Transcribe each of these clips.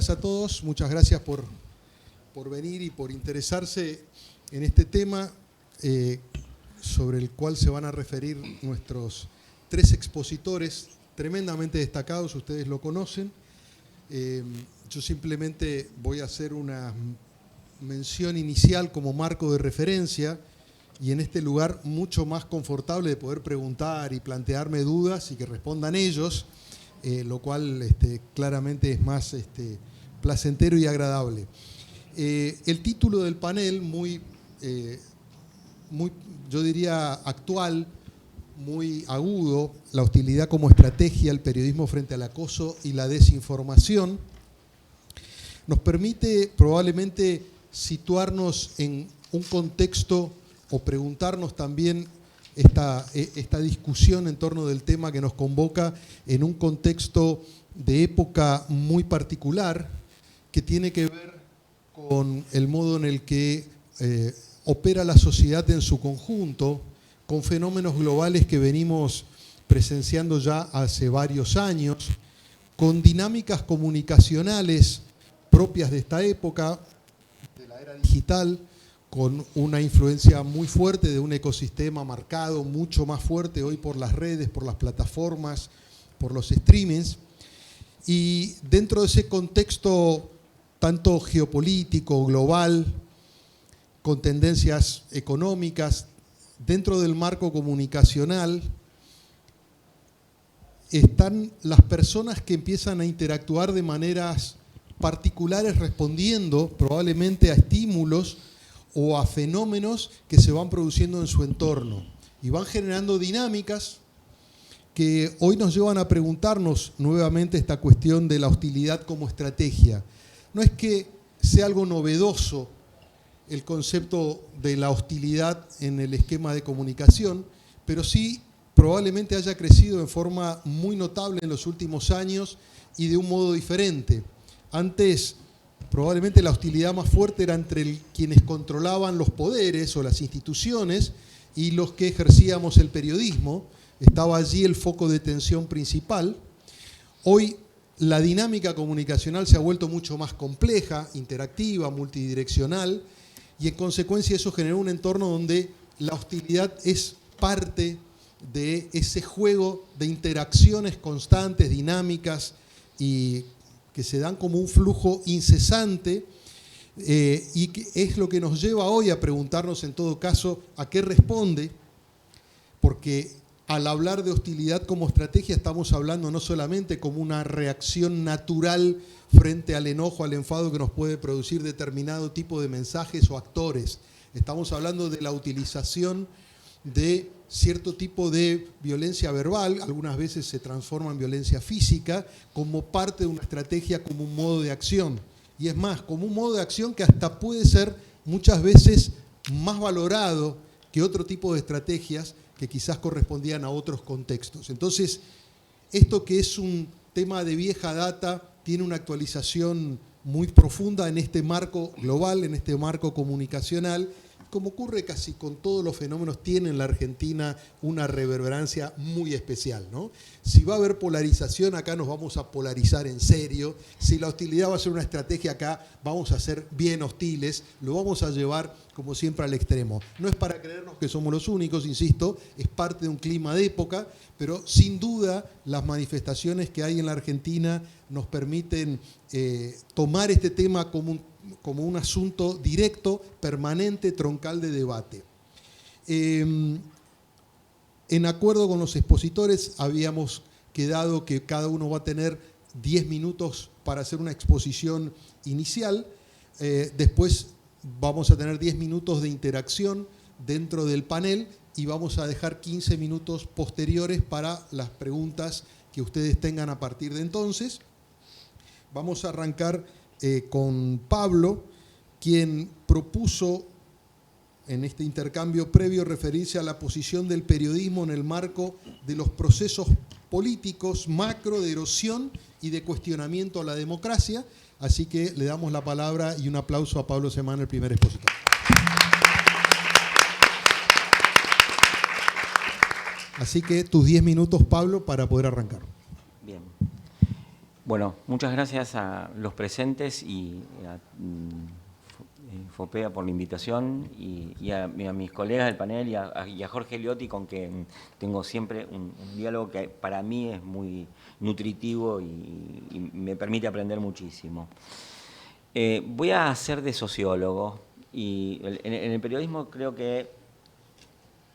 días a todos, muchas gracias por venir y por interesarse en este tema sobre el cual se van a referir nuestros tres expositores tremendamente destacados, ustedes lo conocen. Yo simplemente voy a hacer una mención inicial como marco de referencia y en este lugar mucho más confortable de poder preguntar y plantearme dudas y que respondan ellos, lo cual claramente es más placentero y agradable. El título del panel, muy, yo diría, actual, muy agudo, la hostilidad como estrategia, el periodismo frente al acoso y la desinformación, nos permite probablemente situarnos en un contexto o preguntarnos también esta discusión en torno del tema que nos convoca en un contexto de época muy particular que tiene que ver con el modo en el que opera la sociedad en su conjunto, con fenómenos globales que venimos presenciando ya hace varios años, con dinámicas comunicacionales propias de esta época, de la era digital, con una influencia muy fuerte de un ecosistema marcado, mucho más fuerte hoy por las redes, por las plataformas, por los streamings. Y dentro de ese contexto tanto geopolítico, global, con tendencias económicas, dentro del marco comunicacional, están las personas que empiezan a interactuar de maneras particulares respondiendo probablemente a estímulos o a fenómenos que se van produciendo en su entorno y van generando dinámicas que hoy nos llevan a preguntarnos nuevamente esta cuestión de la hostilidad como estrategia. No es que sea algo novedoso el concepto de la hostilidad en el esquema de comunicación, pero sí probablemente haya crecido en forma muy notable en los últimos años y de un modo diferente. Antes, probablemente la hostilidad más fuerte era entre quienes controlaban los poderes o las instituciones y los que ejercíamos el periodismo. Estaba allí el foco de tensión principal. Hoy la dinámica comunicacional se ha vuelto mucho más compleja, interactiva, multidireccional, y en consecuencia eso generó un entorno donde la hostilidad es parte de ese juego de interacciones constantes, dinámicas y que se dan como un flujo incesante y que es lo que nos lleva hoy a preguntarnos en todo caso a qué responde, porque al hablar de hostilidad como estrategia estamos hablando no solamente como una reacción natural frente al enojo, al enfado que nos puede producir determinado tipo de mensajes o actores. Estamos hablando de la utilización de cierto tipo de violencia verbal, algunas veces se transforma en violencia física, como parte de una estrategia, como un modo de acción. Y es más, como un modo de acción que hasta puede ser muchas veces más valorado que otro tipo de estrategias que quizás correspondían a otros contextos. Entonces, esto que es un tema de vieja data tiene una actualización muy profunda en este marco global, en este marco comunicacional. Como ocurre casi con todos los fenómenos, tiene en la Argentina una reverberancia muy especial, ¿no? Si va a haber polarización, acá nos vamos a polarizar en serio. Si la hostilidad va a ser una estrategia, acá vamos a ser bien hostiles, lo vamos a llevar, como siempre, al extremo. No es para creernos que somos los únicos, insisto, es parte de un clima de época, pero sin duda las manifestaciones que hay en la Argentina nos permiten tomar este tema como un asunto directo, permanente, troncal de debate. En acuerdo con los expositores, habíamos quedado que cada uno va a tener 10 minutos para hacer una exposición inicial. Después vamos a tener 10 minutos de interacción dentro del panel y vamos a dejar 15 minutos posteriores para las preguntas que ustedes tengan a partir de entonces. Vamos a arrancar con Pablo, quien propuso en este intercambio previo referirse a la posición del periodismo en el marco de los procesos políticos macro de erosión y de cuestionamiento a la democracia. Así que le damos la palabra y un aplauso a Pablo Semana, el primer expositor. Así que tus 10 minutos, Pablo, para poder arrancar. Bien. Bueno, muchas gracias a los presentes y a FOPEA por la invitación y a mis colegas del panel y a Jorge Liotti, con quien tengo siempre un diálogo que para mí es muy nutritivo y me permite aprender muchísimo. Voy a hacer de sociólogo y en el periodismo creo que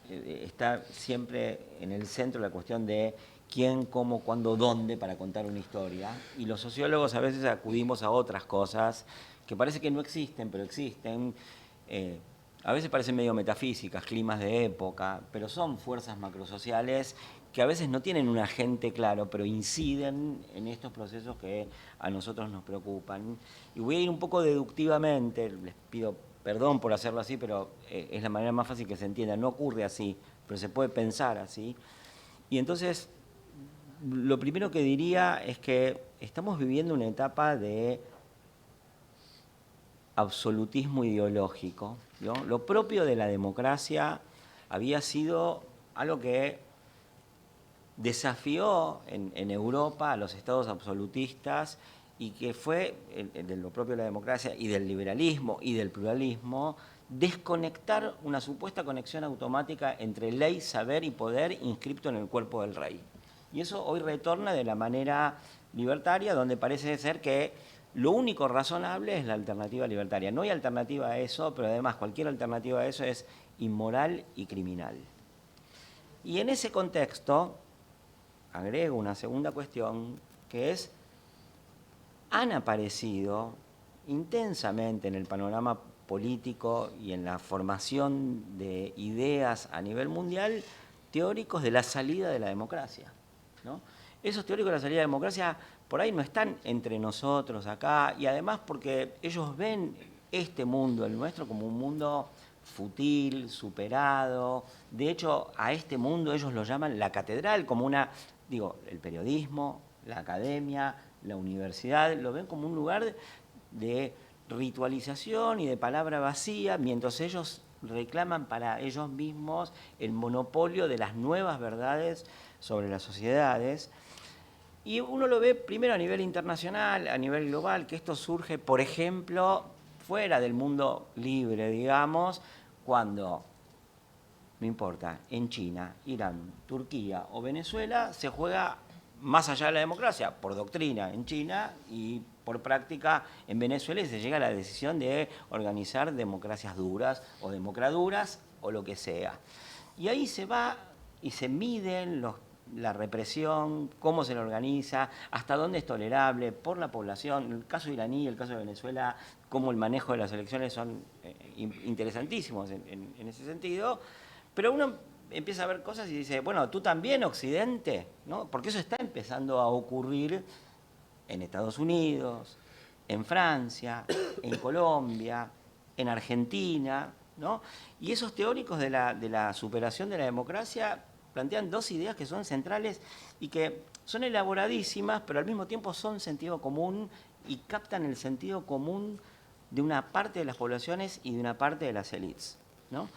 está siempre en el centro la cuestión de quién, cómo, cuándo, dónde para contar una historia. Y los sociólogos a veces acudimos a otras cosas que parece que no existen, pero existen. A veces parecen medio metafísicas, climas de época, pero son fuerzas macrosociales que a veces no tienen un agente claro, pero inciden en estos procesos que a nosotros nos preocupan. Y voy a ir un poco deductivamente, les pido perdón por hacerlo así, pero es la manera más fácil que se entienda. No ocurre así, pero se puede pensar así. Y entonces, lo primero que diría es que estamos viviendo una etapa de absolutismo ideológico, ¿no? Lo propio de la democracia había sido algo que desafió en Europa a los estados absolutistas y que fue, de lo propio de la democracia y del liberalismo y del pluralismo, desconectar una supuesta conexión automática entre ley, saber y poder inscripto en el cuerpo del rey. Y eso hoy retorna de la manera libertaria, donde parece ser que lo único razonable es la alternativa libertaria. No hay alternativa a eso, pero además cualquier alternativa a eso es inmoral y criminal. Y en ese contexto, agrego una segunda cuestión, que es, han aparecido intensamente en el panorama político y en la formación de ideas a nivel mundial teóricos de la salida de la democracia, ¿no? Esos teóricos de la salida de la democracia por ahí no están entre nosotros acá, y además porque ellos ven este mundo, el nuestro, como un mundo fútil, superado. De hecho, a este mundo ellos lo llaman la catedral, como una, digo, el periodismo, la academia, la universidad, lo ven como un lugar de ritualización y de palabra vacía, mientras ellos reclaman para ellos mismos el monopolio de las nuevas verdades sobre las sociedades. Y uno lo ve primero a nivel internacional, a nivel global, que esto surge, por ejemplo, fuera del mundo libre, digamos, cuando, no importa, en China, Irán, Turquía o Venezuela se juega más allá de la democracia, por doctrina en China y por práctica en Venezuela, y se llega a la decisión de organizar democracias duras o democraduras o lo que sea. Y ahí se va y se miden la represión, cómo se la organiza, hasta dónde es tolerable por la población. El caso iraní y el caso de Venezuela, cómo el manejo de las elecciones son interesantísimos en ese sentido. Pero uno empieza a ver cosas y dice, bueno, tú también, Occidente, ¿no? Porque eso está empezando a ocurrir en Estados Unidos, en Francia, en Colombia, en Argentina, ¿no? Y esos teóricos de la superación de la democracia plantean dos ideas que son centrales y que son elaboradísimas, pero al mismo tiempo son sentido común y captan el sentido común de una parte de las poblaciones y de una parte de las élites, ¿no?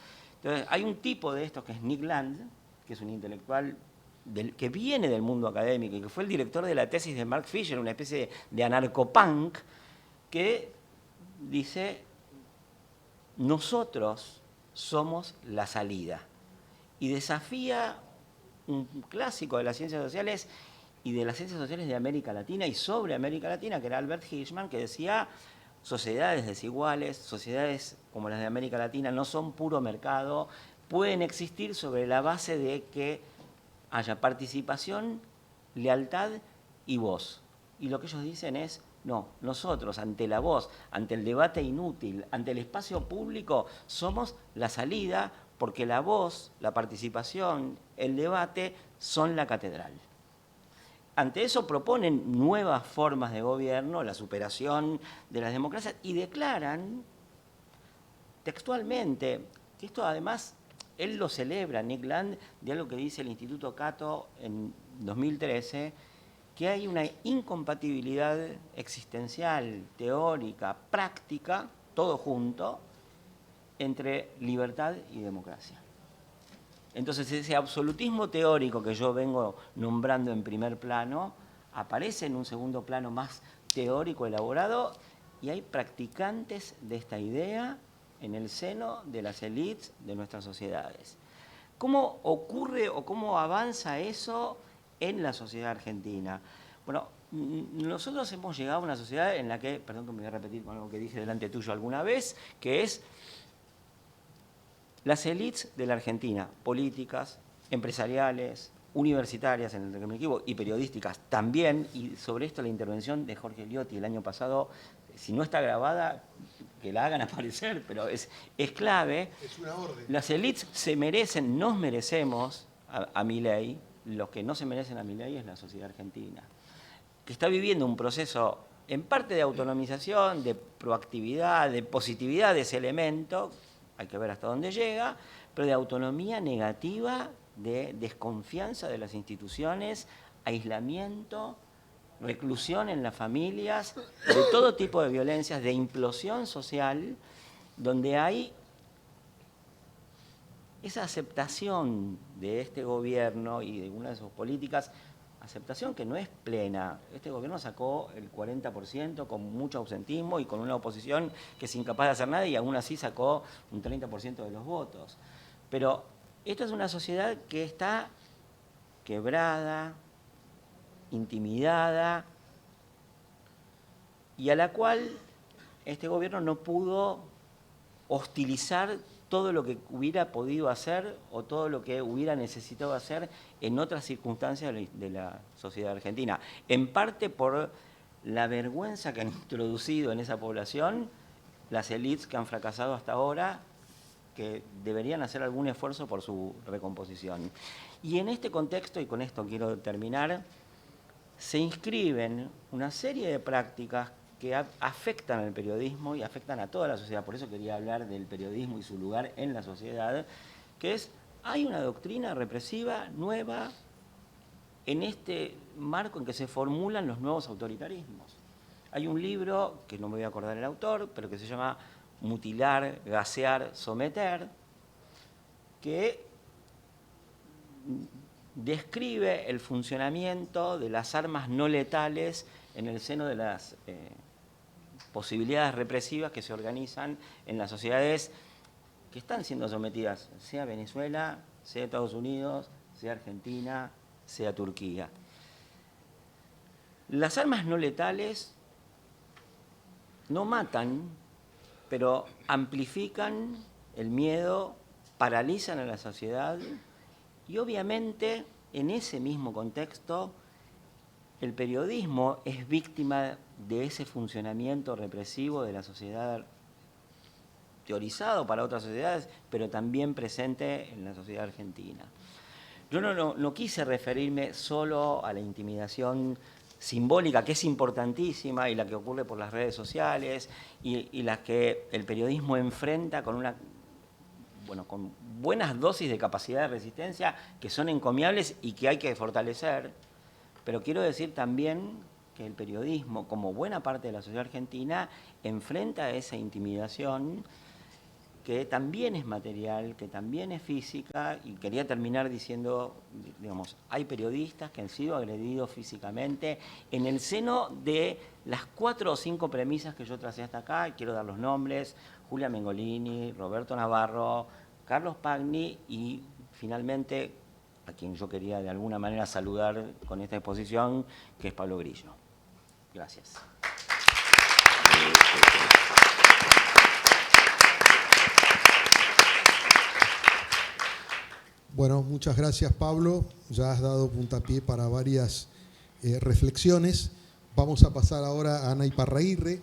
Entonces, hay un tipo de estos que es Nick Land, que es un intelectual que viene del mundo académico y que fue el director de la tesis de Mark Fisher, una especie de anarcopunk, que dice, nosotros somos la salida. Y desafía un clásico de las ciencias sociales y de las ciencias sociales de América Latina y sobre América Latina, que era Albert Hirschman, que decía, sociedades desiguales, sociedades como las de América Latina no son puro mercado, pueden existir sobre la base de que haya participación, lealtad y voz. Y lo que ellos dicen es, no, nosotros ante la voz, ante el debate inútil, ante el espacio público, somos la salida, porque la voz, la participación, el debate son la catedral. Ante eso proponen nuevas formas de gobierno, la superación de las democracias, y declaran textualmente, que esto además, él lo celebra, Nick Land, de algo que dice el Instituto Cato en 2013, que hay una incompatibilidad existencial, teórica, práctica, todo junto, entre libertad y democracia. Entonces, ese absolutismo teórico que yo vengo nombrando en primer plano aparece en un segundo plano más teórico elaborado y hay practicantes de esta idea en el seno de las élites de nuestras sociedades. ¿Cómo ocurre o cómo avanza eso en la sociedad argentina? Bueno, nosotros hemos llegado a una sociedad en la que, perdón que me voy a repetir con algo que dije delante tuyo alguna vez, que es las élites de la Argentina, políticas, empresariales, universitarias, en el que me equivoco, y periodísticas también, y sobre esto la intervención de Jorge Liotti el año pasado, si no está grabada, que la hagan aparecer, pero es clave. Es una orden. Las élites se merecen, nos merecemos a Milei, los que no se merecen a Milei es la sociedad argentina, que está viviendo un proceso en parte de autonomización, de proactividad, de positividad de ese elemento, hay que ver hasta dónde llega, pero de autonomía negativa, de desconfianza de las instituciones, aislamiento, reclusión en las familias, de todo tipo de violencias, de implosión social, donde hay esa aceptación de este gobierno y de una de sus políticas, aceptación que no es plena. Este gobierno sacó el 40% con mucho ausentismo y con una oposición que es incapaz de hacer nada y aún así sacó un 30% de los votos. Pero esta es una sociedad que está quebrada, intimidada y a la cual este gobierno no pudo hostilizar todo lo que hubiera podido hacer o todo lo que hubiera necesitado hacer en otras circunstancias de la sociedad argentina. En parte por la vergüenza que han introducido en esa población las élites que han fracasado hasta ahora, que deberían hacer algún esfuerzo por su recomposición. Y en este contexto, y con esto quiero terminar, se inscriben una serie de prácticas que afectan al periodismo y afectan a toda la sociedad. Por eso quería hablar del periodismo y su lugar en la sociedad, que es, hay una doctrina represiva nueva en este marco en que se formulan los nuevos autoritarismos. Hay un libro, que no me voy a acordar el autor, pero que se llama Mutilar, Gasear, Someter, que describe el funcionamiento de las armas no letales en el seno de las posibilidades represivas que se organizan en las sociedades que están siendo sometidas, sea Venezuela, sea Estados Unidos, sea Argentina, sea Turquía. Las armas no letales no matan, pero amplifican el miedo, paralizan a la sociedad y obviamente en ese mismo contexto el periodismo es víctima de ese funcionamiento represivo de la sociedad teorizado para otras sociedades, pero también presente en la sociedad argentina. Yo no quise referirme solo a la intimidación simbólica, que es importantísima, y la que ocurre por las redes sociales, y la que el periodismo enfrenta con con buenas dosis de capacidad de resistencia que son encomiables y que hay que fortalecer. Pero quiero decir también que el periodismo, como buena parte de la sociedad argentina, enfrenta esa intimidación que también es material, que también es física, y quería terminar diciendo, digamos, hay periodistas que han sido agredidos físicamente en el seno de las 4 o 5 premisas que yo tracé hasta acá, y quiero dar los nombres: Julia Mengolini, Roberto Navarro, Carlos Pagni y finalmente a quien yo quería de alguna manera saludar con esta exposición, que es Pablo Grillo. Gracias. Bueno, muchas gracias, Pablo. Ya has dado puntapié para varias reflexiones. Vamos a pasar ahora a Ana Iparraguirre,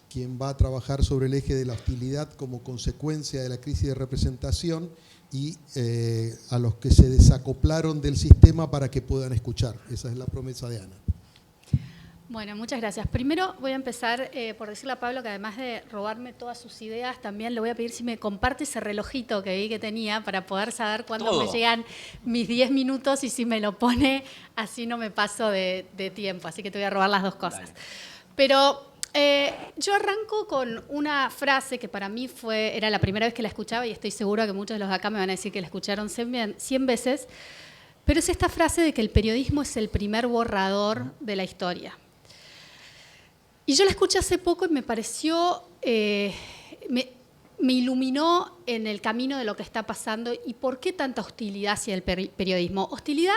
quien va a trabajar sobre el eje de la hostilidad como consecuencia de la crisis de representación y a los que se desacoplaron del sistema para que puedan escuchar. Esa es la promesa de Ana. Bueno, muchas gracias. Primero voy a empezar por decirle a Pablo que además de robarme todas sus ideas, también le voy a pedir si me comparte ese relojito que vi que tenía para poder saber cuándo me llegan mis 10 minutos y si me lo pone, así no me paso de tiempo. Así que te voy a robar las dos cosas. Dale. Pero yo arranco con una frase que para mí era la primera vez que la escuchaba y estoy segura que muchos de los de acá me van a decir que la escucharon 100 veces, pero es esta frase de que el periodismo es el primer borrador de la historia. Y yo la escuché hace poco y me pareció, me iluminó en el camino de lo que está pasando y por qué tanta hostilidad hacia el periodismo. Hostilidad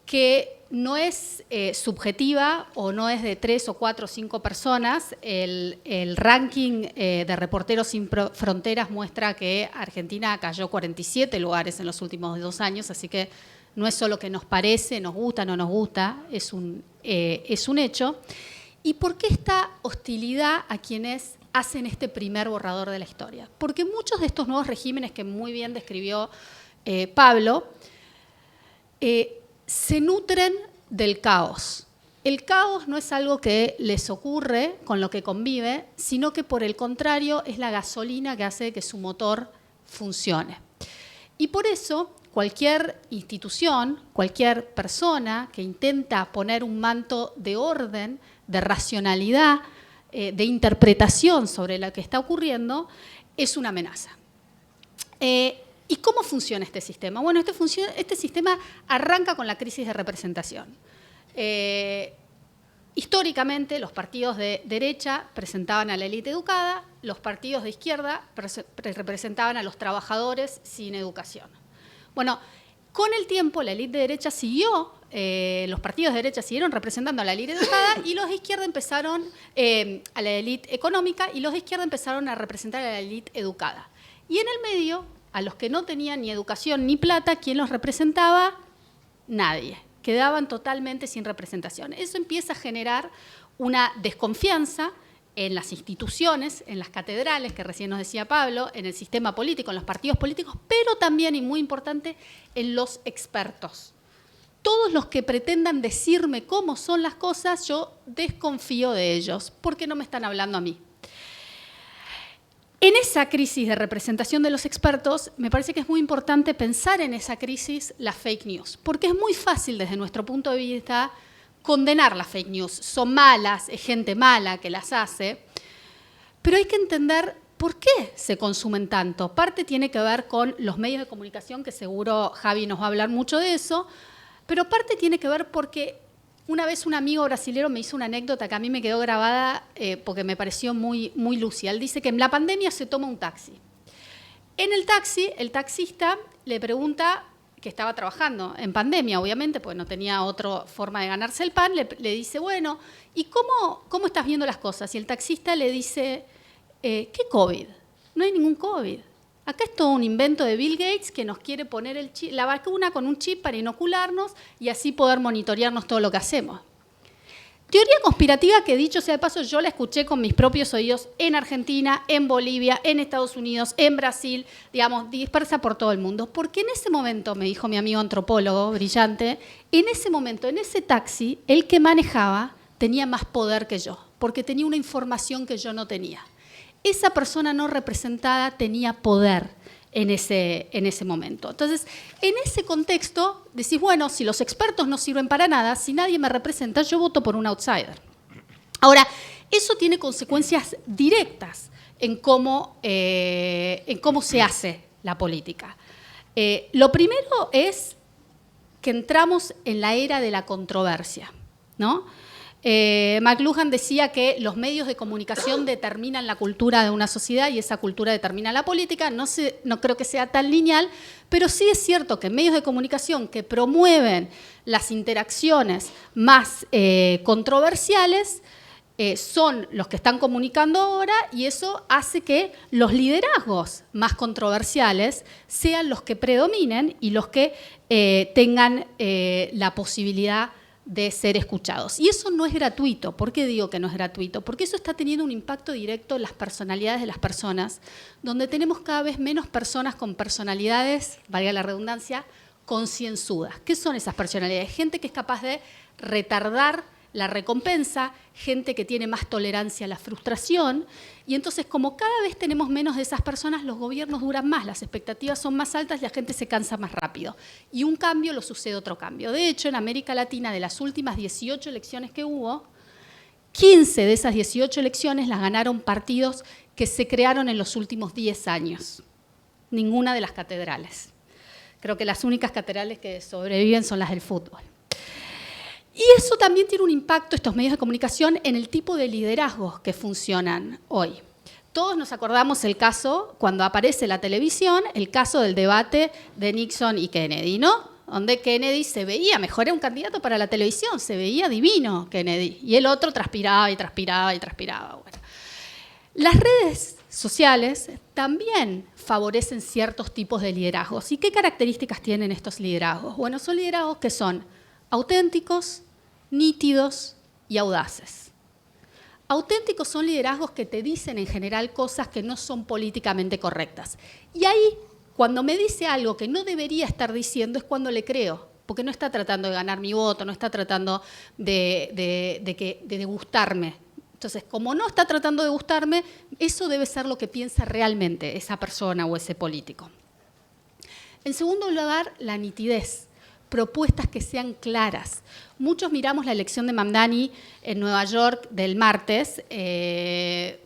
que no es subjetiva o no es de 3 o 4 o 5 personas. El ranking de Reporteros Sin Fronteras muestra que Argentina cayó 47 lugares en los últimos 2 años, así que no es solo que nos parece, nos gusta, no nos gusta, es un hecho. ¿Y por qué esta hostilidad a quienes hacen este primer borrador de la historia? Porque muchos de estos nuevos regímenes que muy bien describió Pablo se nutren del caos. El caos no es algo que les ocurre con lo que convive, sino que por el contrario es la gasolina que hace que su motor funcione. Y por eso cualquier institución, cualquier persona que intenta poner un manto de orden, de racionalidad, de interpretación sobre lo que está ocurriendo, es una amenaza. ¿Y cómo funciona este sistema? Bueno, este sistema arranca con la crisis de representación. Históricamente, los partidos de derecha presentaban a la élite educada, los partidos de izquierda representaban a los trabajadores sin educación. Bueno, con el tiempo la élite de derecha siguió, los partidos de derecha siguieron representando a la élite educada y los de izquierda empezaron a la élite económica y los de izquierda empezaron a representar a la élite educada. Y en el medio, a los que no tenían ni educación ni plata, ¿quién los representaba? Nadie. Quedaban totalmente sin representación. Eso empieza a generar una desconfianza en las instituciones, en las catedrales, que recién nos decía Pablo, en el sistema político, en los partidos políticos, pero también, y muy importante, en los expertos. Todos los que pretendan decirme cómo son las cosas, yo desconfío de ellos, porque no me están hablando a mí. En esa crisis de representación de los expertos, me parece que es muy importante pensar en esa crisis las fake news, porque es muy fácil desde nuestro punto de vista condenar las fake news. Son malas, es gente mala que las hace, pero hay que entender por qué se consumen tanto. Parte tiene que ver con los medios de comunicación, que seguro Javi nos va a hablar mucho de eso, pero parte tiene que ver porque una vez un amigo brasilero me hizo una anécdota que a mí me quedó grabada porque me pareció muy, muy lúcida. Él dice que en la pandemia se toma un taxi. En el taxi, el taxista le pregunta, que estaba trabajando en pandemia, obviamente, porque no tenía otra forma de ganarse el pan, le dice, bueno, ¿y cómo estás viendo las cosas? Y el taxista le dice, ¿qué COVID? No hay ningún COVID. Acá es todo un invento de Bill Gates que nos quiere poner la vacuna con un chip para inocularnos y así poder monitorearnos todo lo que hacemos. Teoría conspirativa que, dicho sea de paso, yo la escuché con mis propios oídos en Argentina, en Bolivia, en Estados Unidos, en Brasil, digamos, dispersa por todo el mundo. Porque en ese momento, me dijo mi amigo antropólogo brillante, en ese momento, en ese taxi, el que manejaba tenía más poder que yo, porque tenía una información que yo no tenía. Esa persona no representada tenía poder en ese momento. Entonces, en ese contexto, decís, bueno, si los expertos no sirven para nada, si nadie me representa, yo voto por un outsider. Ahora, eso tiene consecuencias directas en cómo se hace la política. Lo primero es que entramos en la era de la controversia, ¿no? McLuhan decía que los medios de comunicación determinan la cultura de una sociedad y esa cultura determina la política. No creo que sea tan lineal, pero sí es cierto que medios de comunicación que promueven las interacciones más controversiales son los que están comunicando ahora y eso hace que los liderazgos más controversiales sean los que predominen y los que tengan la posibilidad de ser escuchados. Y eso no es gratuito. ¿Por qué digo que no es gratuito? Porque eso está teniendo un impacto directo en las personalidades de las personas, donde tenemos cada vez menos personas con personalidades, valga la redundancia, concienzudas. ¿Qué son esas personalidades? Gente que es capaz de retardar la recompensa, gente que tiene más tolerancia a la frustración, y entonces como cada vez tenemos menos de esas personas, los gobiernos duran más, las expectativas son más altas y la gente se cansa más rápido. Y un cambio lo sucede otro cambio. De hecho, en América Latina, de las últimas 18 elecciones que hubo, 15 de esas 18 elecciones las ganaron partidos que se crearon en los últimos 10 años. Ninguna de las catedrales. Creo que las únicas catedrales que sobreviven son las del fútbol. Y eso también tiene un impacto, estos medios de comunicación, en el tipo de liderazgos que funcionan hoy. Todos nos acordamos el caso, cuando aparece la televisión, el caso del debate de Nixon y Kennedy, ¿no? Donde Kennedy se veía, mejor era un candidato para la televisión, se veía divino Kennedy, y el otro transpiraba y transpiraba y transpiraba. Bueno. Las redes sociales también favorecen ciertos tipos de liderazgos. ¿Y qué características tienen estos liderazgos? Bueno, son liderazgos que son auténticos, nítidos y audaces. Auténticos son liderazgos que te dicen en general cosas que no son políticamente correctas. Y ahí, cuando me dice algo que no debería estar diciendo, es cuando le creo, porque no está tratando de ganar mi voto, no está tratando de gustarme. Entonces, como no está tratando de gustarme, eso debe ser lo que piensa realmente esa persona o ese político. En segundo lugar, la nitidez. Propuestas que sean claras. Muchos miramos la elección de Mamdani en Nueva York del martes.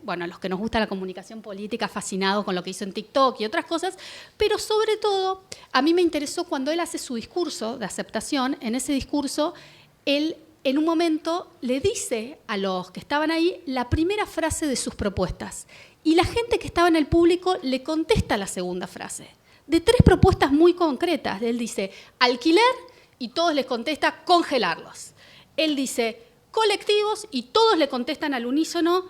Bueno, a los que nos gusta la comunicación política, fascinados con lo que hizo en TikTok y otras cosas, pero sobre todo, a mí me interesó cuando él hace su discurso de aceptación. En ese discurso, él en un momento le dice a los que estaban ahí la primera frase de sus propuestas. Y la gente que estaba en el público le contesta la segunda frase. De 3 propuestas muy concretas. Él dice alquiler y todos les contestan congelarlos. Él dice colectivos y todos le contestan al unísono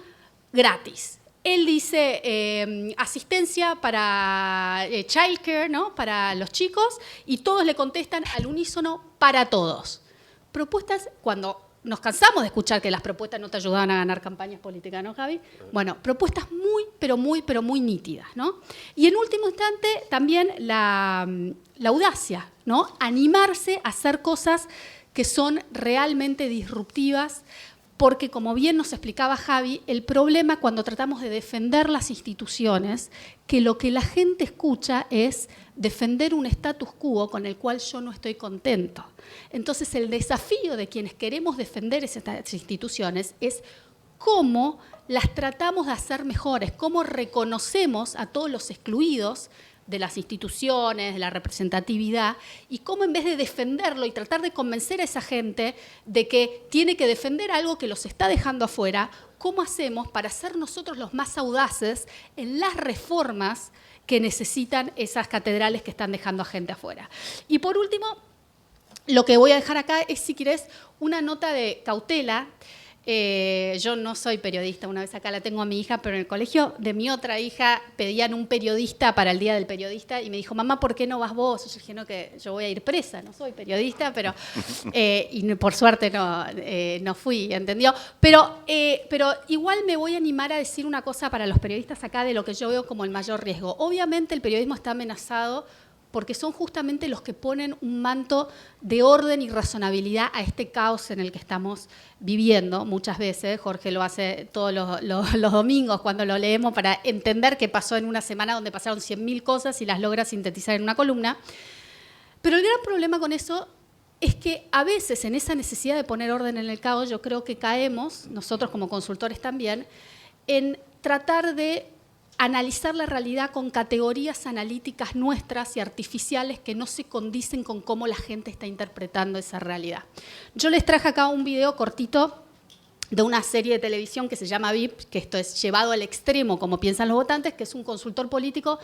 gratis. Él dice asistencia para childcare, ¿no? Para los chicos, y todos le contestan al unísono para todos. Propuestas, cuando nos cansamos de escuchar que las propuestas no te ayudaban a ganar campañas políticas, ¿no, Javi? Bueno, propuestas muy, pero muy nítidas, ¿no? Y en último instante, también la audacia, ¿no? Animarse a hacer cosas que son realmente disruptivas, porque, como bien nos explicaba Javi, el problema cuando tratamos de defender las instituciones, que lo que la gente escucha es defender un status quo con el cual yo no estoy contento. Entonces, el desafío de quienes queremos defender esas instituciones es cómo las tratamos de hacer mejores, cómo reconocemos a todos los excluidos de las instituciones, de la representatividad, y cómo en vez de defenderlo y tratar de convencer a esa gente de que tiene que defender algo que los está dejando afuera, cómo hacemos para ser nosotros los más audaces en las reformas que necesitan esas catedrales que están dejando a gente afuera. Y por último, lo que voy a dejar acá es, si querés, una nota de cautela. Yo no soy periodista, una vez acá la tengo a mi hija, pero en el colegio de mi otra hija pedían un periodista para el Día del Periodista y me dijo, mamá, ¿por qué no vas vos? Yo dije, no, que yo voy a ir presa, no soy periodista, pero y por suerte no fui, ¿entendió? Pero igual me voy a animar a decir una cosa para los periodistas acá de lo que yo veo como el mayor riesgo. Obviamente el periodismo está amenazado porque son justamente los que ponen un manto de orden y razonabilidad a este caos en el que estamos viviendo muchas veces. Jorge lo hace todos los domingos cuando lo leemos para entender qué pasó en una semana donde pasaron 100.000 cosas y las logra sintetizar en una columna. Pero el gran problema con eso es que a veces en esa necesidad de poner orden en el caos, yo creo que caemos, nosotros como consultores también, en tratar de analizar la realidad con categorías analíticas nuestras y artificiales que no se condicen con cómo la gente está interpretando esa realidad. Yo les traje acá un video cortito de una serie de televisión que se llama VIP, que esto es llevado al extremo como piensan los votantes, que es un consultor político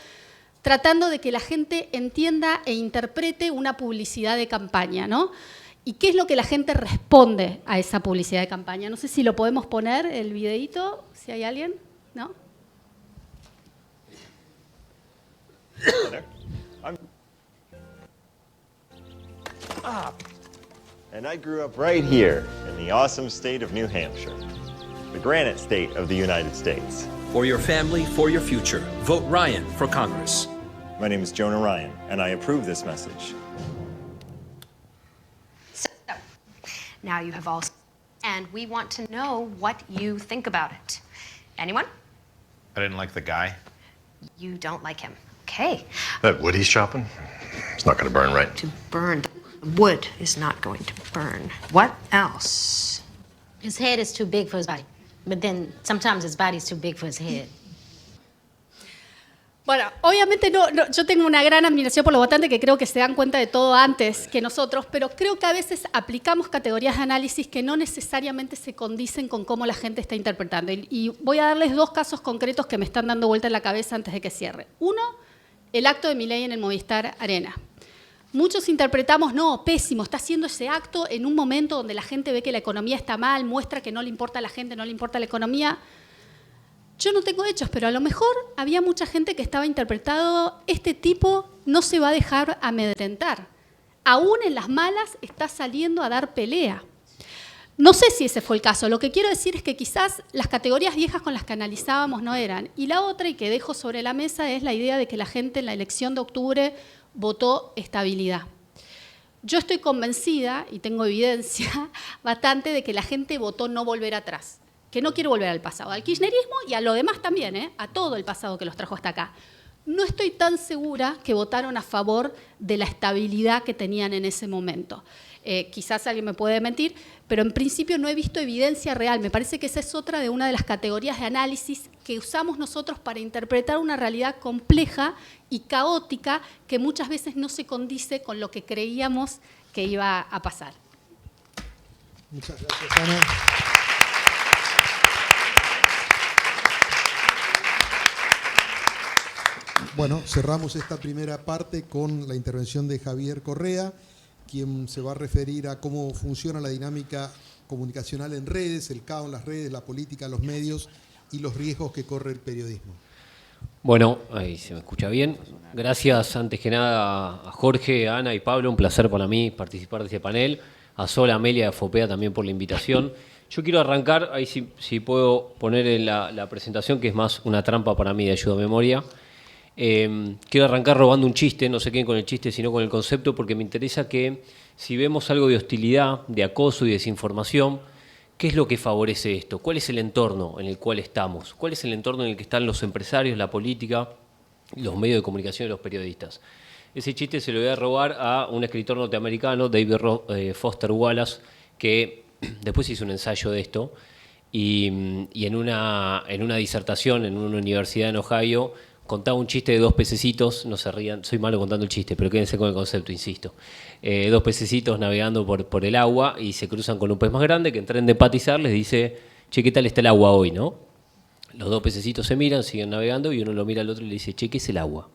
tratando de que la gente entienda e interprete una publicidad de campaña, ¿no? ¿Y qué es lo que la gente responde a esa publicidad de campaña? No sé si lo podemos poner, el videíto, si hay alguien, ¿no? And I grew up right here in the awesome state of New Hampshire, the granite state of the United States. For your family, for your future, vote Ryan for Congress. My name is Jonah Ryan, and I approve this message. So, now you have all, and we want to know what you think about it. Anyone? I didn't like the guy. You don't like him. Okay. That wood he's chopping, it's not going to burn, right? To burn. Wood is not going to burn. What else? His head is too big for his body, but then sometimes his body's too big for his head. Bueno, obviamente yo tengo una gran admiración por los votantes que creo que se dan cuenta de todo antes que nosotros, pero creo que a veces aplicamos categorías de análisis que no necesariamente se condicen con cómo la gente está interpretando. Y voy a darles 2 casos concretos que me están dando vuelta en la cabeza antes de que cierre. Uno, el acto de Milei en el Movistar Arena. Muchos interpretamos, no, pésimo, está haciendo ese acto en un momento donde la gente ve que la economía está mal, muestra que no le importa a la gente, no le importa la economía. Yo no tengo hechos, pero a lo mejor había mucha gente que estaba interpretado, este tipo no se va a dejar amedrentar. Aún en las malas está saliendo a dar pelea. No sé si ese fue el caso. Lo que quiero decir es que quizás las categorías viejas con las que analizábamos no eran. Y la otra, y que dejo sobre la mesa, es la idea de que la gente en la elección de octubre votó estabilidad. Yo estoy convencida, y tengo evidencia bastante, de que la gente votó no volver atrás, que no quiere volver al pasado, al kirchnerismo y a lo demás también, a todo el pasado que los trajo hasta acá. No estoy tan segura que votaron a favor de la estabilidad que tenían en ese momento. Quizás alguien me puede mentir, pero en principio no he visto evidencia real. Me parece que esa es otra de una de las categorías de análisis que usamos nosotros para interpretar una realidad compleja y caótica que muchas veces no se condice con lo que creíamos que iba a pasar. Muchas gracias, Ana. Bueno, cerramos esta primera parte con la intervención de Javier Correa, quien se va a referir a cómo funciona la dinámica comunicacional en redes, el caos en las redes, la política, los medios y los riesgos que corre el periodismo. Bueno, ahí se me escucha bien. Gracias antes que nada a Jorge, a Ana y Pablo, un placer para mí participar de este panel. A Sol, a Amelia, a Fopea también por la invitación. Yo quiero arrancar, ahí si puedo poner en la presentación, que es más una trampa para mí de ayuda a memoria. Quiero arrancar robando un chiste, no se queden con el chiste sino con el concepto, porque me interesa que si vemos algo de hostilidad, de acoso y desinformación, ¿qué es lo que favorece esto? ¿Cuál es el entorno en el cual estamos? ¿Cuál es el entorno en el que están los empresarios, la política, los medios de comunicación y los periodistas? Ese chiste se lo voy a robar a un escritor norteamericano, David Foster Wallace, que después hizo un ensayo de esto, y en una disertación en una universidad en Ohio contaba un chiste de 2 pececitos, no se rían, soy malo contando el chiste, pero quédense con el concepto, insisto. 2 pececitos navegando por el agua y se cruzan con un pez más grande que en tren de empatizar les dice, che, ¿qué tal está el agua hoy, no? Los 2 pececitos se miran, siguen navegando y uno lo mira al otro y le dice, che, ¿qué es el agua?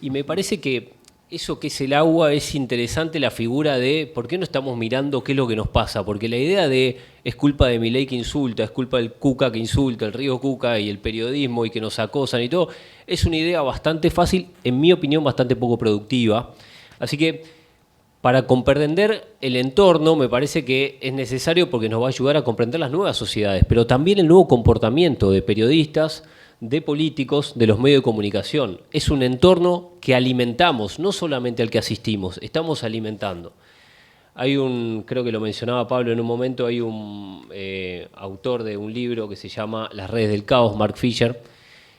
Y me parece que eso que es el agua es interesante, la figura de por qué no estamos mirando qué es lo que nos pasa, porque la idea de es culpa de Milei que insulta, es culpa del Cuca que insulta, el río Cuca y el periodismo y que nos acosan y todo, es una idea bastante fácil, en mi opinión bastante poco productiva. Así que para comprender el entorno me parece que es necesario porque nos va a ayudar a comprender las nuevas sociedades, pero también el nuevo comportamiento de periodistas, de políticos, de los medios de comunicación. Es un entorno que alimentamos, no solamente al que asistimos, estamos alimentando. Hay creo que lo mencionaba Pablo en un momento, hay un autor de un libro que se llama Las redes del caos, Mark Fisher,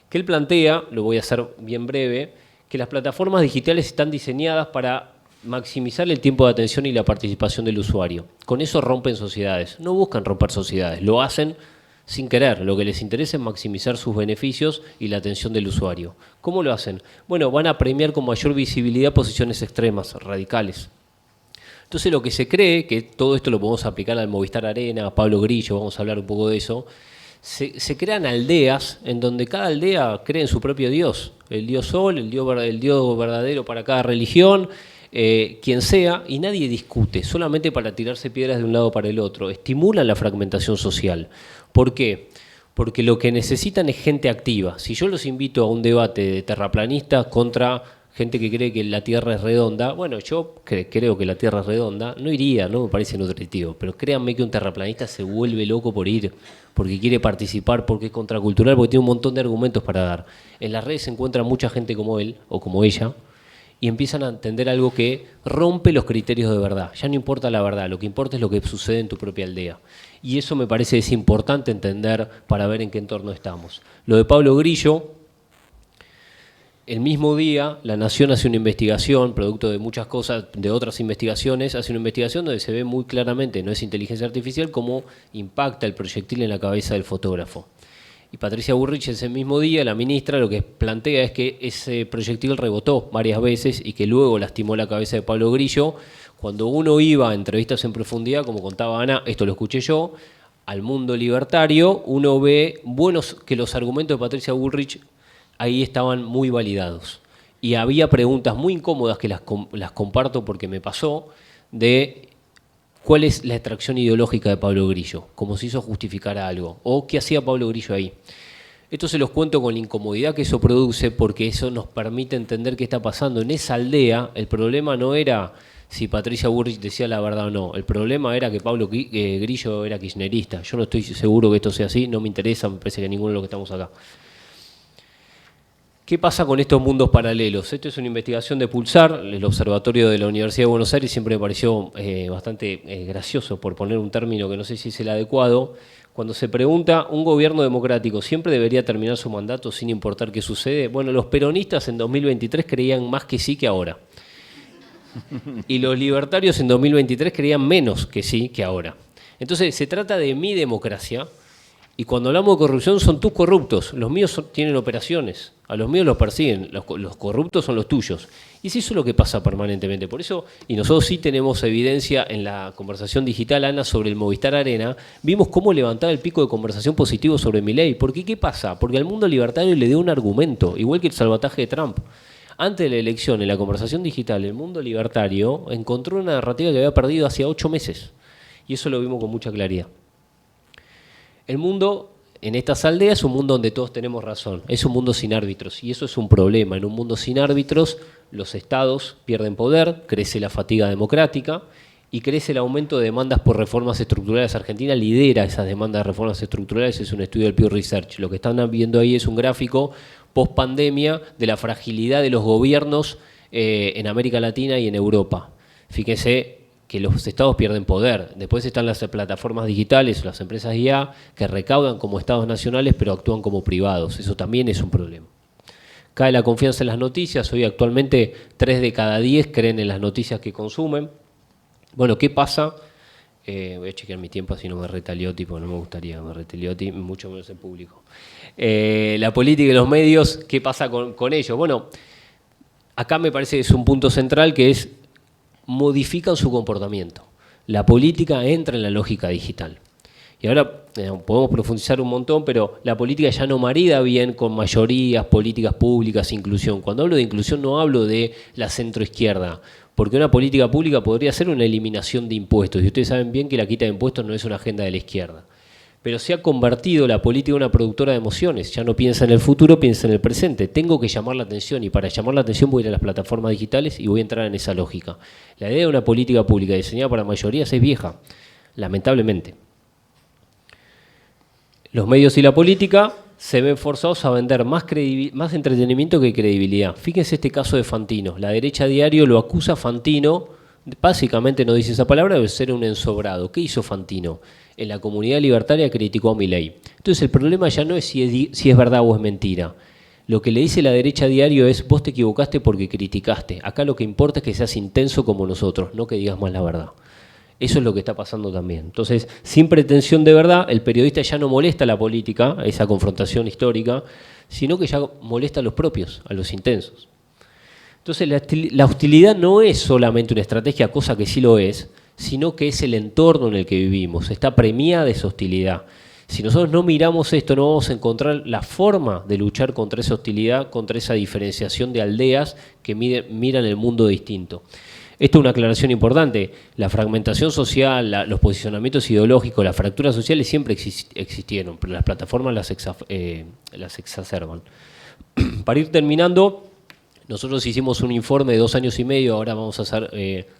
que él plantea, lo voy a hacer bien breve, que las plataformas digitales están diseñadas para maximizar el tiempo de atención y la participación del usuario. Con eso rompen sociedades. No buscan romper sociedades, lo hacen sin querer. Lo que les interesa es maximizar sus beneficios y la atención del usuario. ¿Cómo lo hacen? Bueno, van a premiar con mayor visibilidad posiciones extremas, radicales. Entonces lo que se cree, que todo esto lo podemos aplicar al Movistar Arena, a Pablo Grillo, vamos a hablar un poco de eso, se crean aldeas en donde cada aldea cree en su propio Dios. El Dios Sol, el Dios verdadero para cada religión, quien sea, y nadie discute, solamente para tirarse piedras de un lado para el otro. Estimulan la fragmentación social. ¿Por qué? Porque lo que necesitan es gente activa. Si yo los invito a un debate de terraplanistas contra gente que cree que la Tierra es redonda, bueno, yo creo que la Tierra es redonda, no iría, no me parece nutritivo, pero créanme que un terraplanista se vuelve loco por ir, porque quiere participar, porque es contracultural, porque tiene un montón de argumentos para dar. En las redes se encuentra mucha gente como él o como ella, y empiezan a entender algo que rompe los criterios de verdad. Ya no importa la verdad, lo que importa es lo que sucede en tu propia aldea. Y eso me parece es importante entender para ver en qué entorno estamos. Lo de Pablo Grillo, el mismo día La Nación hace una investigación, producto de muchas cosas, de otras investigaciones, hace una investigación donde se ve muy claramente, no es inteligencia artificial, cómo impacta el proyectil en la cabeza del fotógrafo. Y Patricia Bullrich ese mismo día, la ministra, lo que plantea es que ese proyectil rebotó varias veces y que luego lastimó la cabeza de Pablo Grillo. Cuando uno iba a entrevistas en profundidad, como contaba Ana, esto lo escuché yo, al mundo libertario, uno ve que los argumentos de Patricia Bullrich ahí estaban muy validados. Y había preguntas muy incómodas que las comparto porque me pasó, de cuál es la extracción ideológica de Pablo Grillo, cómo se hizo justificar algo, o qué hacía Pablo Grillo ahí. Esto se los cuento con la incomodidad que eso produce, porque eso nos permite entender qué está pasando. En esa aldea el problema no era si Patricia Bullrich decía la verdad o no, el problema era que Pablo Grillo era kirchnerista. Yo no estoy seguro que esto sea así, no me interesa, me parece que ninguno de los que estamos acá. ¿Qué pasa con estos mundos paralelos? Esto es una investigación de Pulsar, el observatorio de la Universidad de Buenos Aires. Siempre me pareció bastante gracioso, por poner un término que no sé si es el adecuado, cuando se pregunta, ¿un gobierno democrático siempre debería terminar su mandato sin importar qué sucede? Bueno, los peronistas en 2023 creían más que sí que ahora. Y los libertarios en 2023 creían menos que sí que ahora. Entonces, se trata de mi democracia. Y cuando hablamos de corrupción son tus corruptos, los míos tienen operaciones, a los míos los persiguen, los corruptos son los tuyos. Y eso es lo que pasa permanentemente. Por eso, y nosotros sí tenemos evidencia en la conversación digital, Ana, sobre el Movistar Arena, vimos cómo levantaba el pico de conversación positivo sobre Milei. ¿Por qué? ¿Qué pasa? Porque al mundo libertario le dio un argumento, igual que el salvataje de Trump. Antes de la elección, en la conversación digital, el mundo libertario encontró una narrativa que había perdido hace 8 meses. Y eso lo vimos con mucha claridad. El mundo en estas aldeas es un mundo donde todos tenemos razón, es un mundo sin árbitros y eso es un problema. En un mundo sin árbitros los estados pierden poder, crece la fatiga democrática y crece el aumento de demandas por reformas estructurales. Argentina lidera esas demandas de reformas estructurales, es un estudio del Pew Research. Lo que están viendo ahí es un gráfico post pandemia de la fragilidad de los gobiernos en América Latina y en Europa. Fíjense que los estados pierden poder. Después están las plataformas digitales, las empresas IA, que recaudan como estados nacionales, pero actúan como privados. Eso también es un problema. Cae la confianza en las noticias. Hoy actualmente 3 de cada 10 creen en las noticias que consumen. Bueno, ¿qué pasa? Voy a chequear mi tiempo, así no me retalioti, porque no me gustaría que me retalioti, mucho menos en público. La política y los medios, ¿qué pasa con ellos? Bueno, acá me parece que es un punto central, que es modifican su comportamiento. La política entra en la lógica digital. Y ahora podemos profundizar un montón, pero la política ya no marida bien con mayorías, políticas públicas, inclusión. Cuando hablo de inclusión no hablo de la centroizquierda, porque una política pública podría ser una eliminación de impuestos. Y ustedes saben bien que la quita de impuestos no es una agenda de la izquierda. Pero se ha convertido la política en una productora de emociones. Ya no piensa en el futuro, piensa en el presente. Tengo que llamar la atención y para llamar la atención voy a ir a las plataformas digitales y voy a entrar en esa lógica. La idea de una política pública diseñada para mayorías es vieja, lamentablemente. Los medios y la política se ven forzados a vender más entretenimiento que credibilidad. Fíjense este caso de Fantino. La derecha a diario lo acusa a Fantino, básicamente no dice esa palabra, de ser un ensobrado. ¿Qué hizo Fantino? En la comunidad libertaria criticó a Milei. Entonces el problema ya no es si es verdad o es mentira. Lo que le dice la derecha a diario es, vos te equivocaste porque criticaste. Acá lo que importa es que seas intenso como nosotros, no que digas más la verdad. Eso es lo que está pasando también. Entonces, sin pretensión de verdad, el periodista ya no molesta a la política, esa confrontación histórica, sino que ya molesta a los propios, a los intensos. Entonces, la hostilidad no es solamente una estrategia, cosa que sí lo es, sino que es el entorno en el que vivimos. Está premiada esa hostilidad. Si nosotros no miramos esto, no vamos a encontrar la forma de luchar contra esa hostilidad, contra esa diferenciación de aldeas que miran el mundo distinto. Esto es una aclaración importante. La fragmentación social, los posicionamientos ideológicos, las fracturas sociales siempre existieron, pero las plataformas las exacerban. Para ir terminando, nosotros hicimos un informe de 2 años y medio, ahora vamos a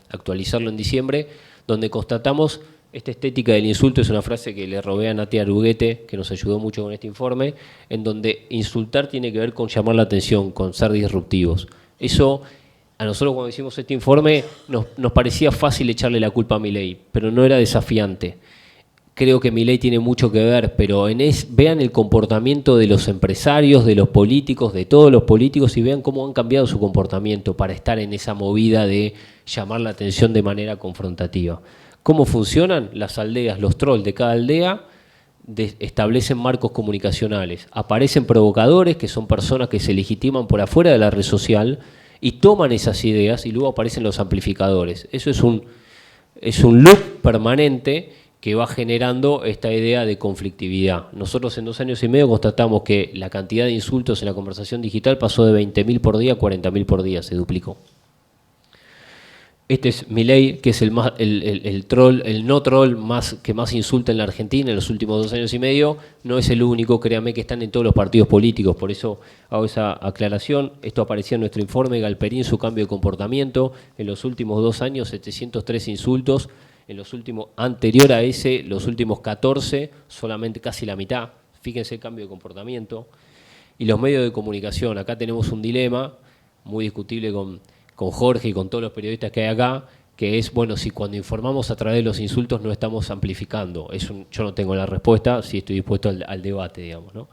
actualizarlo en diciembre, donde constatamos esta estética del insulto. Es una frase que le robé a Nati Aruguete, que nos ayudó mucho con este informe, en donde insultar tiene que ver con llamar la atención, con ser disruptivos. Eso, a nosotros cuando hicimos este informe, nos parecía fácil echarle la culpa a Milei, pero no era desafiante. Creo que Milei tiene mucho que ver, pero vean el comportamiento de los empresarios, de los políticos, de todos los políticos, y vean cómo han cambiado su comportamiento para estar en esa movida de llamar la atención de manera confrontativa. ¿Cómo funcionan las aldeas, los trolls de cada aldea? establecen marcos comunicacionales. Aparecen provocadores, que son personas que se legitiman por afuera de la red social y toman esas ideas, y luego aparecen los amplificadores. Eso es un loop permanente que va generando esta idea de conflictividad. Nosotros en 2 años y medio constatamos que la cantidad de insultos en la conversación digital pasó de 20.000 por día a 40.000 por día, se duplicó. Este es Milei, que es el troll, el no troll que más insulta en la Argentina en los últimos 2 años y medio. No es el único, créanme que están en todos los partidos políticos, por eso hago esa aclaración. Esto aparecía en nuestro informe, Galperín, su cambio de comportamiento. En los últimos 2 años, 703 insultos. En los últimos, anterior a ese, los últimos 14, solamente casi la mitad. Fíjense el cambio de comportamiento. Y los medios de comunicación, acá tenemos un dilema muy discutible con Jorge y con todos los periodistas que hay acá, que es, bueno, si cuando informamos a través de los insultos no estamos amplificando. Yo no tengo la respuesta, sí estoy dispuesto al debate, digamos, ¿no?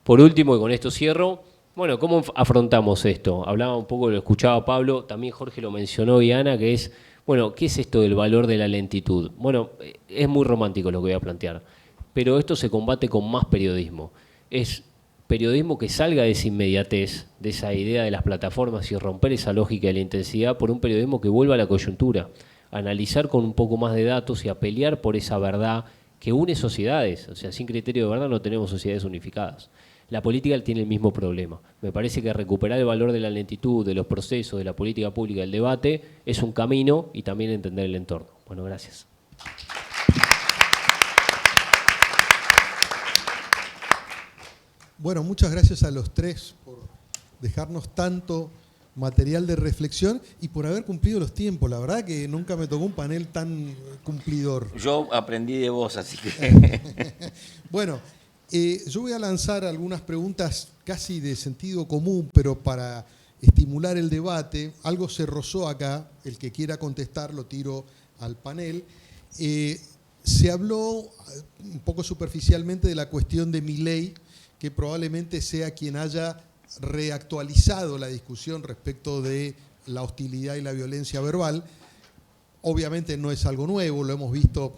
Por último, y con esto cierro, bueno, ¿cómo afrontamos esto? Hablaba un poco, lo escuchaba Pablo, también Jorge lo mencionó y Ana, que es, bueno, ¿qué es esto del valor de la lentitud? Bueno, es muy romántico lo que voy a plantear, pero esto se combate con más periodismo. Es periodismo que salga de esa inmediatez, de esa idea de las plataformas y romper esa lógica de la intensidad por un periodismo que vuelva a la coyuntura, a analizar con un poco más de datos y a pelear por esa verdad que une sociedades. O sea, sin criterio de verdad no tenemos sociedades unificadas. La política tiene el mismo problema. Me parece que recuperar el valor de la lentitud, de los procesos, de la política pública, del debate, es un camino y también entender el entorno. Bueno, gracias. Bueno, muchas gracias a los tres por dejarnos tanto material de reflexión y por haber cumplido los tiempos. La verdad que nunca me tocó un panel tan cumplidor. Yo aprendí de vos, así que... Bueno, yo voy a lanzar algunas preguntas casi de sentido común, pero para estimular el debate. Algo se rozó acá, el que quiera contestar lo tiro al panel. Se habló un poco superficialmente de la cuestión de Milei, que probablemente sea quien haya reactualizado la discusión respecto de la hostilidad y la violencia verbal. Obviamente no es algo nuevo, lo hemos visto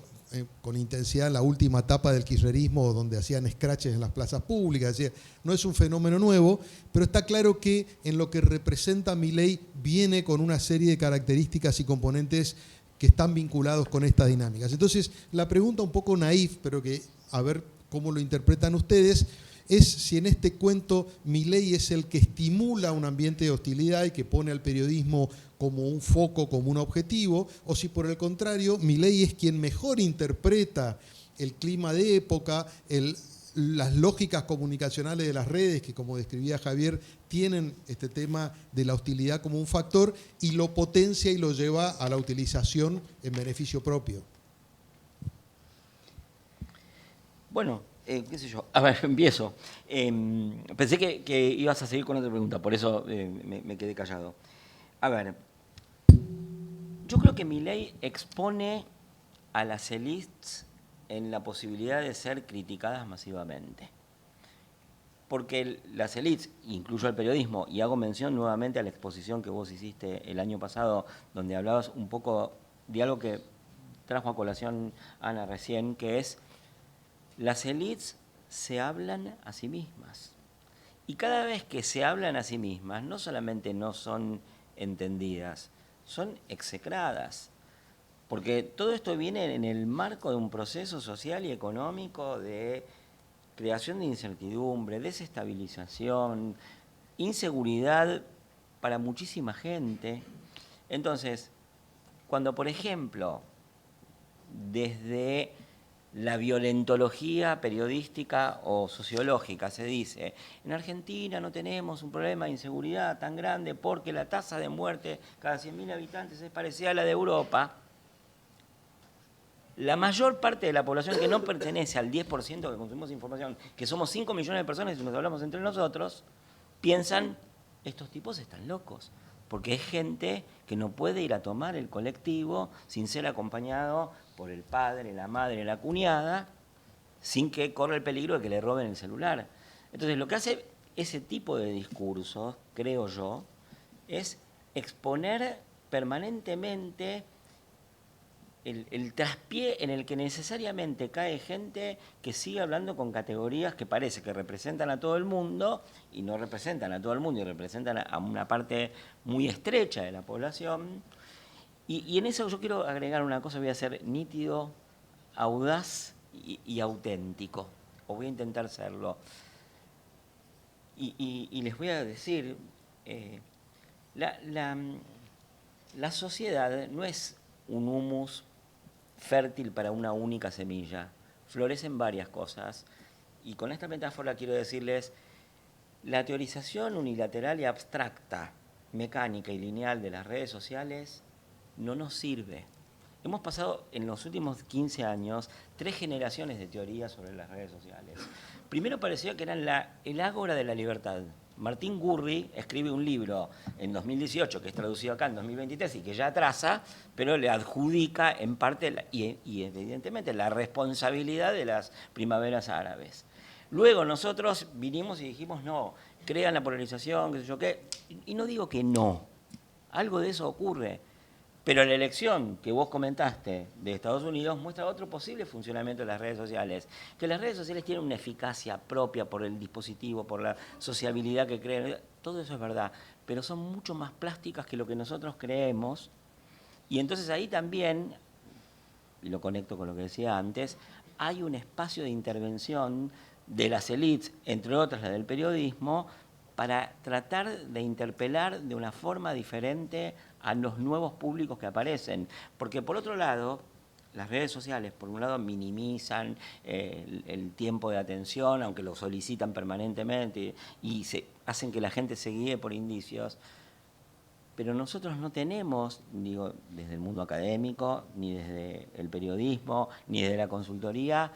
con intensidad en la última etapa del kirchnerismo, donde hacían scratches en las plazas públicas. Es decir, no es un fenómeno nuevo, pero está claro que en lo que representa Milei viene con una serie de características y componentes que están vinculados con estas dinámicas. Entonces, la pregunta un poco naif, pero que a ver cómo lo interpretan ustedes, es si en este cuento Milei es el que estimula un ambiente de hostilidad y que pone al periodismo como un foco, como un objetivo, o si por el contrario Milei es quien mejor interpreta el clima de época, las lógicas comunicacionales de las redes, que como describía Javier, tienen este tema de la hostilidad como un factor y lo potencia y lo lleva a la utilización en beneficio propio. Bueno, qué sé yo. A ver, empiezo. Pensé que ibas a seguir con otra pregunta, por eso me quedé callado. A ver, yo creo que Milei expone a las élites en la posibilidad de ser criticadas masivamente. Porque las élites, incluyo al periodismo, y hago mención nuevamente a la exposición que vos hiciste el año pasado, donde hablabas un poco de algo que trajo a colación Ana recién, que es las élites se hablan a sí mismas. Y cada vez que se hablan a sí mismas, no solamente no son entendidas, son execradas. Porque todo esto viene en el marco de un proceso social y económico de creación de incertidumbre, desestabilización, inseguridad para muchísima gente. Entonces, cuando, por ejemplo, desde la violentología periodística o sociológica se dice, en Argentina no tenemos un problema de inseguridad tan grande porque la tasa de muerte cada 100.000 habitantes es parecida a la de Europa, la mayor parte de la población que no pertenece al 10% que consumimos información, que somos 5 millones de personas y nos hablamos entre nosotros, piensan, estos tipos están locos, porque es gente que no puede ir a tomar el colectivo sin ser acompañado por el padre, la madre, la cuñada, sin que corra el peligro de que le roben el celular. Entonces, lo que hace ese tipo de discursos, creo yo, es exponer permanentemente el traspié en el que necesariamente cae gente que sigue hablando con categorías que parece que representan a todo el mundo y no representan a todo el mundo y representan a una parte muy estrecha de la población. Y en eso yo quiero agregar una cosa, voy a ser nítido, audaz y auténtico, o voy a intentar serlo. Y les voy a decir, la sociedad no es un humus fértil para una única semilla. Florecen varias cosas. Y con esta metáfora quiero decirles, la teorización unilateral y abstracta, mecánica y lineal de las redes sociales no nos sirve. Hemos pasado en los últimos 15 años 3 generaciones de teorías sobre las redes sociales. Primero parecía que eran el ágora de la libertad. Martín Gurri escribe un libro en 2018, que es traducido acá en 2023 y que ya atrasa, pero le adjudica en parte y evidentemente la responsabilidad de las primaveras árabes. Luego nosotros vinimos y dijimos, no, crean la polarización, qué sé yo qué, y no digo que no, algo de eso ocurre. Pero la elección que vos comentaste de Estados Unidos muestra otro posible funcionamiento de las redes sociales. Que las redes sociales tienen una eficacia propia por el dispositivo, por la sociabilidad que crean. Todo eso es verdad. Pero son mucho más plásticas que lo que nosotros creemos. Y entonces ahí también, y lo conecto con lo que decía antes, hay un espacio de intervención de las élites, entre otras la del periodismo, para tratar de interpelar de una forma diferente a los nuevos públicos que aparecen. Porque por otro lado, las redes sociales, por un lado, minimizan el tiempo de atención, aunque lo solicitan permanentemente, y hacen que la gente se guíe por indicios. Pero nosotros no tenemos, digo, desde el mundo académico, ni desde el periodismo, ni desde la consultoría,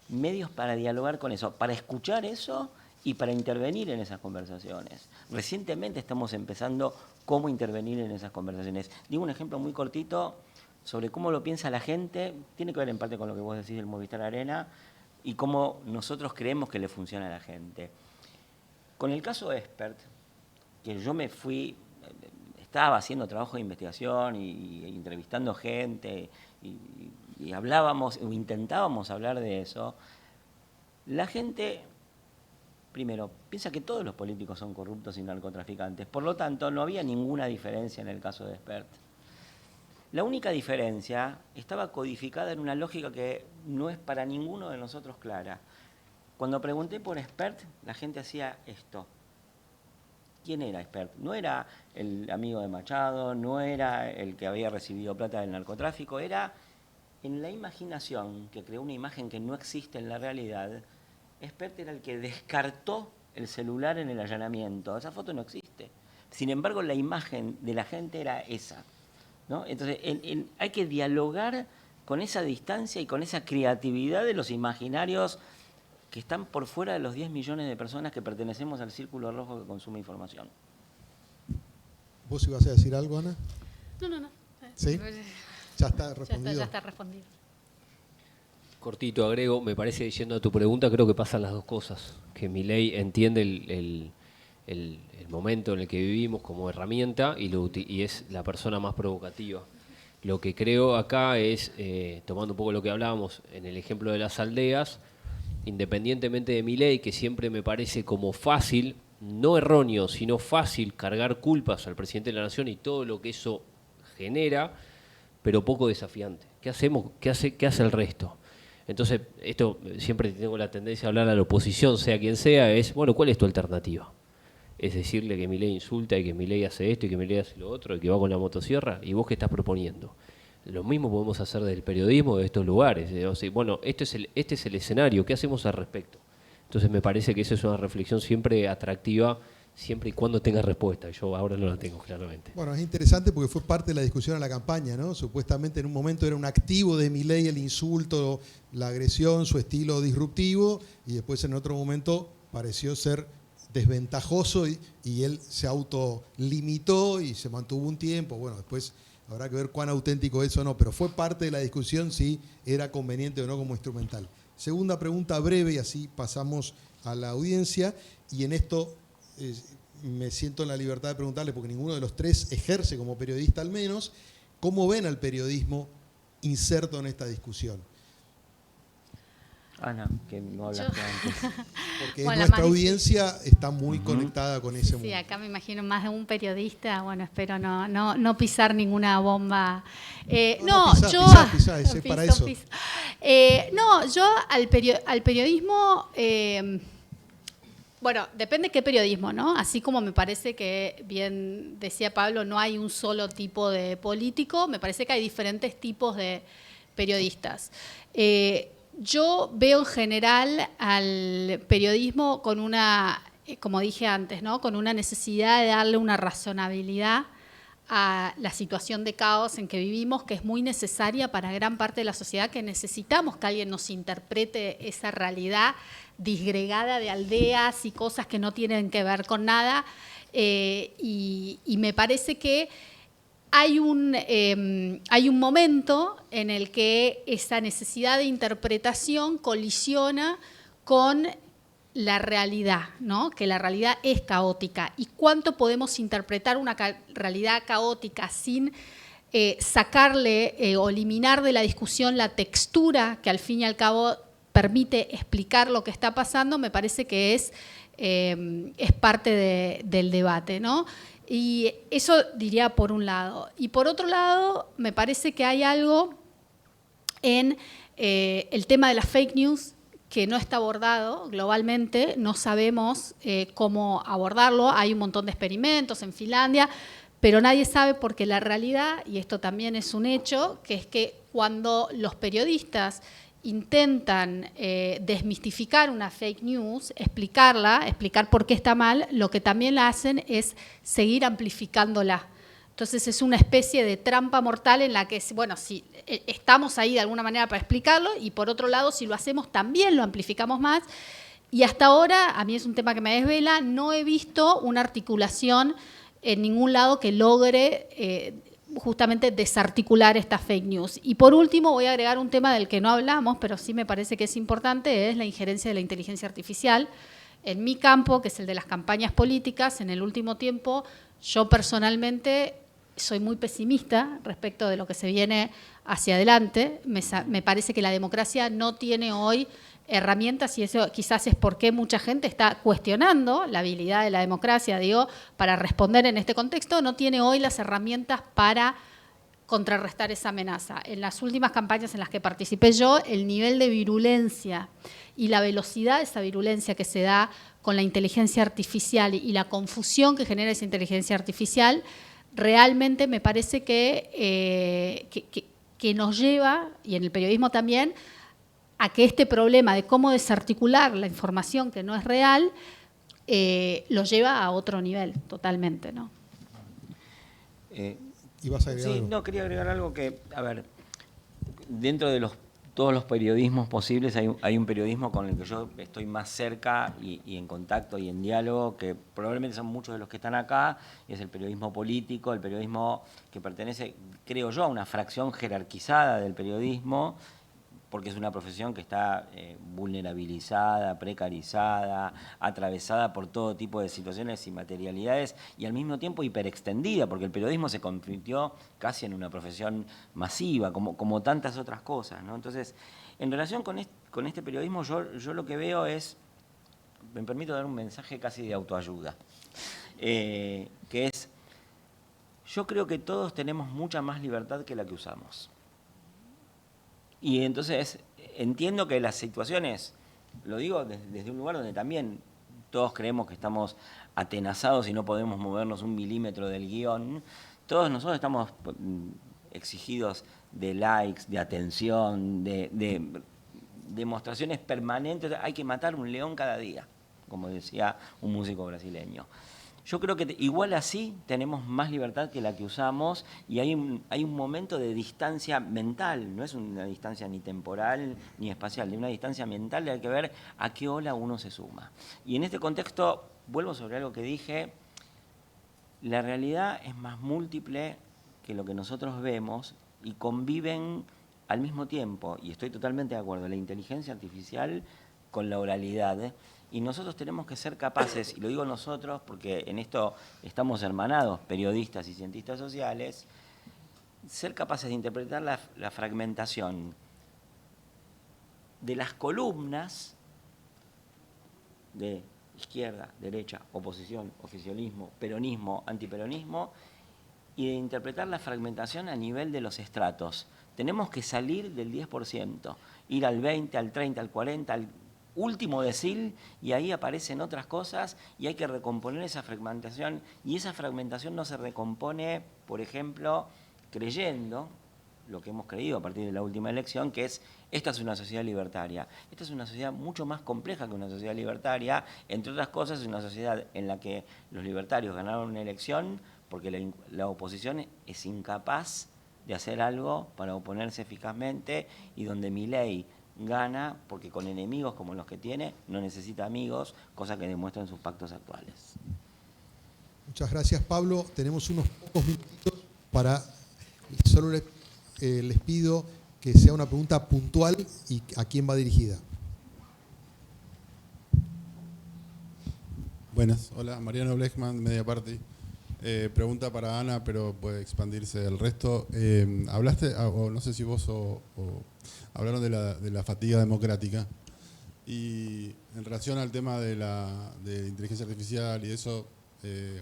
medios para dialogar con eso, para escuchar eso y para intervenir en esas conversaciones. Recientemente estamos empezando cómo intervenir en esas conversaciones. Digo un ejemplo muy cortito sobre cómo lo piensa la gente, tiene que ver en parte con lo que vos decís del Movistar Arena y cómo nosotros creemos que le funciona a la gente. Con el caso Expert, que yo me fui, estaba haciendo trabajo de investigación y entrevistando gente y hablábamos o intentábamos hablar de eso, la gente, primero, piensa que todos los políticos son corruptos y narcotraficantes. Por lo tanto, no había ninguna diferencia en el caso de Expert. La única diferencia estaba codificada en una lógica que no es para ninguno de nosotros clara. Cuando pregunté por Expert, la gente hacía esto. ¿Quién era Expert? No era el amigo de Machado, no era el que había recibido plata del narcotráfico, era en la imaginación, que creó una imagen que no existe en la realidad. Expert era el que descartó el celular en el allanamiento. Esa foto no existe. Sin embargo, la imagen de la gente era esa, ¿no? Entonces, hay que dialogar con esa distancia y con esa creatividad de los imaginarios que están por fuera de los 10 millones de personas que pertenecemos al círculo rojo que consume información. ¿Vos ibas a decir algo, Ana? No. ¿Sí? Ya está respondido. Ya está respondido. Cortito, agrego, me parece, yendo a tu pregunta, creo que pasan las dos cosas. Que Milei entiende el momento en el que vivimos como herramienta y es la persona más provocativa. Lo que creo acá es, tomando un poco lo que hablábamos en el ejemplo de las aldeas, independientemente de Milei, que siempre me parece como fácil, no erróneo, sino fácil cargar culpas al presidente de la Nación y todo lo que eso genera, pero poco desafiante. ¿Qué hacemos? ¿Qué hace el resto? Entonces, esto siempre tengo la tendencia a hablar a la oposición, sea quien sea, es, bueno, ¿cuál es tu alternativa? Es decirle que Milei insulta y que Milei hace esto y que Milei hace lo otro y que va con la motosierra, ¿y vos qué estás proponiendo? Lo mismo podemos hacer del periodismo de estos lugares. O sea, bueno, este es el escenario, ¿qué hacemos al respecto? Entonces me parece que eso es una reflexión siempre atractiva, siempre y cuando tenga respuesta. Yo ahora no la tengo, claramente. Bueno, es interesante porque fue parte de la discusión en la campaña, ¿no? Supuestamente en un momento era un activo de Milei el insulto, la agresión, su estilo disruptivo, y después en otro momento pareció ser desventajoso y él se autolimitó y se mantuvo un tiempo. Bueno, después habrá que ver cuán auténtico es o no, pero fue parte de la discusión si era conveniente o no como instrumental. Segunda pregunta breve y así pasamos a la audiencia, y en esto me siento en la libertad de preguntarle, porque ninguno de los tres ejerce como periodista al menos, ¿cómo ven al periodismo inserto en esta discusión. Ana, que no hablaste antes. Porque Bueno, nuestra Mani, audiencia está muy conectada con ese Sí, mundo. acá me imagino más de un periodista. Bueno, espero no pisar ninguna bomba. Pisá, es para eso. Yo al periodismo, bueno, depende qué periodismo, ¿no? Así como me parece que, bien decía Pablo, no hay un solo tipo de político, me parece que hay diferentes tipos de periodistas. Yo veo en general al periodismo con una, como dije antes, ¿no? Con una necesidad de darle una razonabilidad a la situación de caos en que vivimos, que es muy necesaria para gran parte de la sociedad, que necesitamos que alguien nos interprete esa realidad disgregada de aldeas y cosas que no tienen que ver con nada. Y me parece que hay un momento en el que esa necesidad de interpretación colisiona con la realidad, ¿no? Que la realidad es caótica. ¿Y cuánto podemos interpretar una realidad caótica sin sacarle o eliminar de la discusión la textura que al fin y al cabo permite explicar lo que está pasando? Me parece que es parte del debate, ¿no? Y eso diría por un lado. Y por otro lado, me parece que hay algo en el tema de las fake news que no está abordado globalmente, no sabemos cómo abordarlo, hay un montón de experimentos en Finlandia, pero nadie sabe porque la realidad, y esto también es un hecho, que es que cuando los periodistas intentan desmistificar una fake news, explicar por qué está mal, lo que también la hacen es seguir amplificándola. Entonces es una especie de trampa mortal en la que, bueno, si estamos ahí de alguna manera para explicarlo y por otro lado, si lo hacemos también lo amplificamos más. Y hasta ahora, a mí es un tema que me desvela, no he visto una articulación en ningún lado que logre justamente desarticular estas fake news. Y por último voy a agregar un tema del que no hablamos, pero sí me parece que es importante, es la injerencia de la inteligencia artificial. En mi campo, que es el de las campañas políticas, en el último tiempo, yo personalmente soy muy pesimista respecto de lo que se viene hacia adelante. Me parece que la democracia no tiene hoy herramientas y eso quizás es porque mucha gente está cuestionando la habilidad de la democracia, para responder en este contexto, no tiene hoy las herramientas para contrarrestar esa amenaza. En las últimas campañas en las que participé yo, el nivel de virulencia y la velocidad de esa virulencia que se da con la inteligencia artificial y la confusión que genera esa inteligencia artificial, realmente me parece que nos lleva, y en el periodismo también, a que este problema de cómo desarticular la información que no es real lo lleva a otro nivel totalmente, ¿no? ¿Y vas a agregar algo? No, quería agregar algo que, a ver, dentro de todos los periodismos posibles hay un periodismo con el que yo estoy más cerca y en contacto y en diálogo, que probablemente son muchos de los que están acá, y es el periodismo político, el periodismo que pertenece, creo yo, a una fracción jerarquizada del periodismo, porque es una profesión que está vulnerabilizada, precarizada, atravesada por todo tipo de situaciones y materialidades y al mismo tiempo hiperextendida, porque el periodismo se convirtió casi en una profesión masiva, como tantas otras cosas, ¿no? Entonces, en relación con este periodismo, yo lo que veo es, me permito dar un mensaje casi de autoayuda, que es, yo creo que todos tenemos mucha más libertad que la que usamos. Y entonces entiendo que las situaciones, lo digo desde un lugar donde también todos creemos que estamos atenazados y no podemos movernos un milímetro del guión, todos nosotros estamos exigidos de likes, de atención, de demostraciones permanentes. Hay que matar un león cada día, como decía un músico brasileño. Yo creo que igual así tenemos más libertad que la que usamos y hay un momento de distancia mental, no es una distancia ni temporal ni espacial, de una distancia mental de hay que ver a qué ola uno se suma. Y en este contexto, vuelvo sobre algo que dije, la realidad es más múltiple que lo que nosotros vemos y conviven al mismo tiempo, y estoy totalmente de acuerdo, la inteligencia artificial con la oralidad, y nosotros tenemos que ser capaces, y lo digo nosotros porque en esto estamos hermanados, periodistas y cientistas sociales, ser capaces de interpretar la fragmentación de las columnas de izquierda, derecha, oposición, oficialismo, peronismo, antiperonismo, y de interpretar la fragmentación a nivel de los estratos. Tenemos que salir del 10%, ir al 20, al 30, al 40, al último decil, y ahí aparecen otras cosas y hay que recomponer esa fragmentación, y esa fragmentación no se recompone, por ejemplo, creyendo lo que hemos creído a partir de la última elección, que es: esta es una sociedad libertaria. Esta es una sociedad mucho más compleja que una sociedad libertaria. Entre otras cosas, es una sociedad en la que los libertarios ganaron una elección porque la oposición es incapaz de hacer algo para oponerse eficazmente, y donde Milei gana porque con enemigos como los que tiene no necesita amigos, cosa que demuestran sus pactos actuales. Muchas gracias, Pablo. Tenemos unos pocos minutitos para... Solo les pido que sea una pregunta puntual y a quién va dirigida. Buenas, hola, Mariano Blechman, Mediaparty. Pregunta para Ana, pero puede expandirse el resto. Hablaste, o no sé si vos o hablaron de la fatiga democrática, y en relación al tema de inteligencia artificial y eso,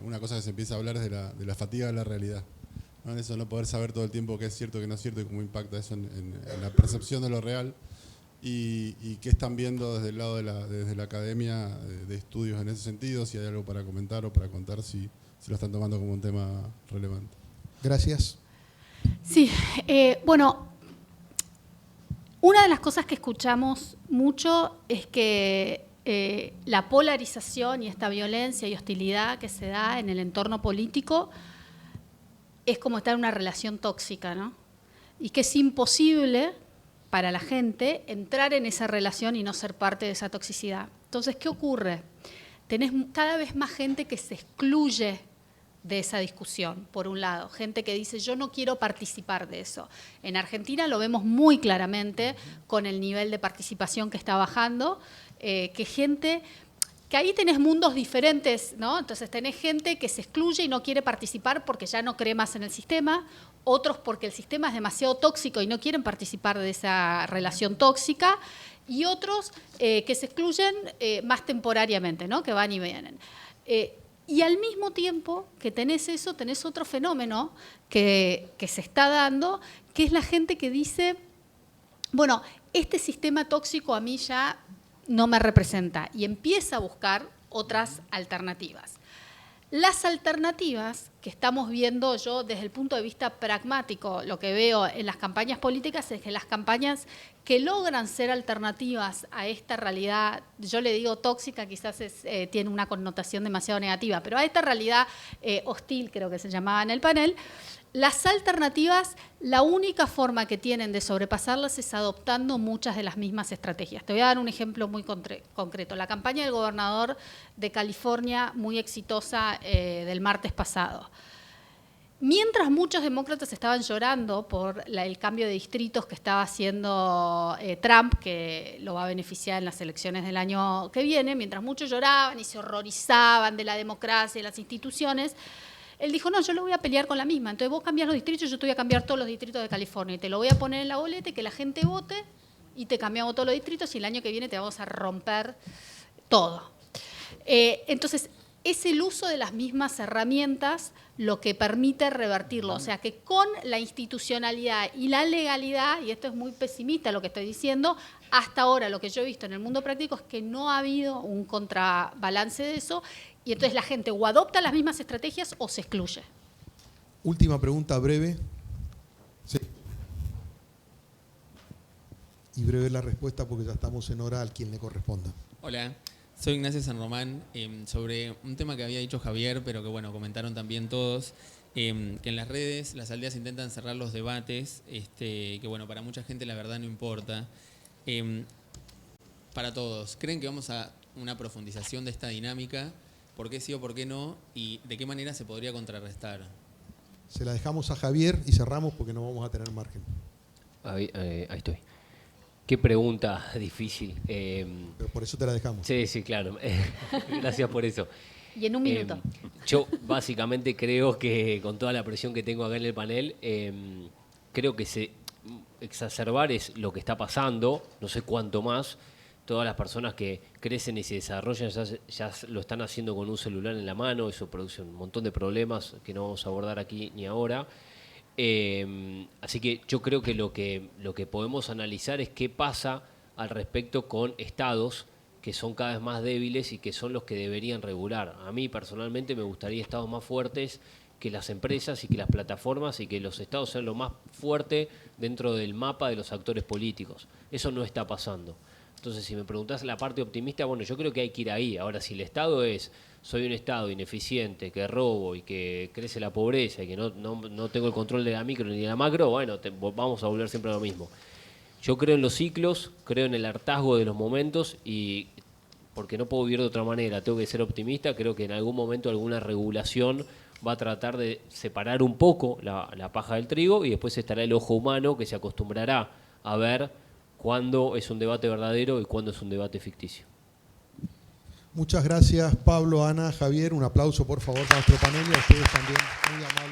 una cosa que se empieza a hablar es de la fatiga de la realidad, ¿no? En eso, no poder saber todo el tiempo qué es cierto, qué no es cierto, y cómo impacta eso en la percepción de lo real, y qué están viendo desde el lado desde la academia de estudios en ese sentido, si hay algo para comentar o para contar, si lo están tomando como un tema relevante. Gracias. Sí, bueno, una de las cosas que escuchamos mucho es que la polarización y esta violencia y hostilidad que se da en el entorno político es como estar en una relación tóxica, ¿no? Y que es imposible para la gente entrar en esa relación y no ser parte de esa toxicidad. Entonces, ¿qué ocurre? Tenés cada vez más gente que se excluye de esa discusión, por un lado. Gente que dice: yo no quiero participar de eso. En Argentina lo vemos muy claramente con el nivel de participación que está bajando, que gente... que ahí tenés mundos diferentes, ¿no? Entonces tenés gente que se excluye y no quiere participar porque ya no cree más en el sistema, otros porque el sistema es demasiado tóxico y no quieren participar de esa relación tóxica, y otros que se excluyen más temporariamente, ¿no? Que van y vienen. Y al mismo tiempo que tenés eso, tenés otro fenómeno que se está dando, que es la gente que dice: bueno, este sistema tóxico a mí ya no me representa, y empieza a buscar otras alternativas. Las alternativas que estamos viendo, yo desde el punto de vista pragmático, lo que veo en las campañas políticas es que las campañas que logran ser alternativas a esta realidad, yo le digo tóxica, quizás tiene una connotación demasiado negativa, pero a esta realidad hostil, creo que se llamaba en el panel, las alternativas, la única forma que tienen de sobrepasarlas es adoptando muchas de las mismas estrategias. Te voy a dar un ejemplo muy concreto. La campaña del gobernador de California, muy exitosa, del martes pasado. Mientras muchos demócratas estaban llorando por el cambio de distritos que estaba haciendo Trump, que lo va a beneficiar en las elecciones del año que viene, mientras muchos lloraban y se horrorizaban de la democracia y las instituciones, él dijo: no, yo lo voy a pelear con la misma. Entonces vos cambiás los distritos, yo te voy a cambiar todos los distritos de California y te lo voy a poner en la boleta y que la gente vote y te cambiamos todos los distritos y el año que viene te vamos a romper todo. Entonces, es el uso de las mismas herramientas lo que permite revertirlo. O sea, que con la institucionalidad y la legalidad, y esto es muy pesimista lo que estoy diciendo, hasta ahora lo que yo he visto en el mundo práctico es que no ha habido un contrabalance de eso, y entonces la gente o adopta las mismas estrategias o se excluye. Última pregunta breve. Sí. Y breve la respuesta porque ya estamos en hora al quien le corresponda. Hola, soy Ignacio San Román. Sobre un tema que había dicho Javier, pero que bueno, comentaron también todos, que en las redes las aldeas intentan cerrar los debates, que bueno, para mucha gente la verdad no importa. Para todos, ¿creen que vamos a una profundización de esta dinámica? ¿Por qué sí o por qué no? ¿Y de qué manera se podría contrarrestar? Se la dejamos a Javier y cerramos porque no vamos a tener margen. Ahí estoy. Qué pregunta difícil. Pero por eso te la dejamos. Sí, claro. Gracias por eso. Y en un minuto. Yo básicamente creo que con toda la presión que tengo acá en el panel, creo que exacerbar es lo que está pasando, no sé cuánto más. Todas las personas que crecen y se desarrollan ya lo están haciendo con un celular en la mano, eso produce un montón de problemas que no vamos a abordar aquí ni ahora. Así que yo creo que lo que podemos analizar es qué pasa al respecto con estados que son cada vez más débiles y que son los que deberían regular. A mí personalmente me gustaría estados más fuertes que las empresas y que las plataformas y que los estados sean lo más fuerte dentro del mapa de los actores políticos. Eso no está pasando. Entonces, si me preguntás la parte optimista, bueno, yo creo que hay que ir ahí. Ahora, si el Estado soy un Estado ineficiente, que robo y que crece la pobreza y que no tengo el control de la micro ni de la macro, bueno, vamos a volver siempre a lo mismo. Yo creo en los ciclos, creo en el hartazgo de los momentos y porque no puedo vivir de otra manera, tengo que ser optimista, creo que en algún momento alguna regulación va a tratar de separar un poco la paja del trigo y después estará el ojo humano que se acostumbrará a ver cuándo es un debate verdadero y cuándo es un debate ficticio. Muchas gracias, Pablo, Ana, Javier. Un aplauso, por favor, para nuestro panel y a ustedes también. Muy amables.